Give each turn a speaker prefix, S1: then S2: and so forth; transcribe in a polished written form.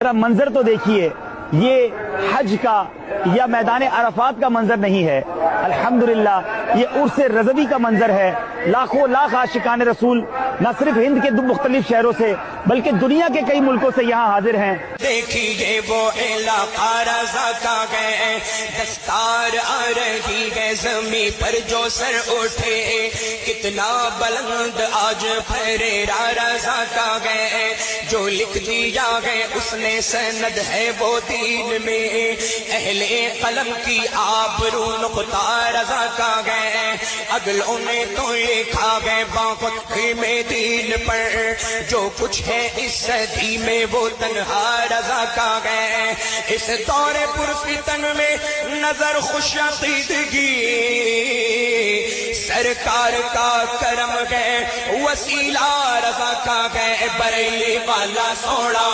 S1: ذرا منظر تو دیکھیے، یہ حج کا یا میدان عرفات کا منظر نہیں ہے، الحمدللہ یہ عرس رضوی کا منظر ہے۔ لاکھوں لاکھ عاشقان رسول نہ صرف ہند کے دو مختلف شہروں سے بلکہ دنیا کے کئی ملکوں سے یہاں حاضر ہیں۔
S2: دیکھیے وہ علاقہ رضا کا گئے، دستار آ رہی ہے زمین پر جو سر اٹھے، کتنا بلند آج پھریرا رضا کا گئے، جو لکھ دیا گئے اس نے سند ہے وہ دین میں، اہل قلم کی آبرو نقطہ رضا کا گئے، اگلوں نے تو لکھا گئے باقت میں دین پر، جو کچھ ہے اس صدی میں وہ تنہا رضا کا گئے۔ اس دور پرفتن میں نظر خوش عقیدگی، سرکار کا کرم گئے، وسیلہ رضا کا گئے، بریلی والا سوڑا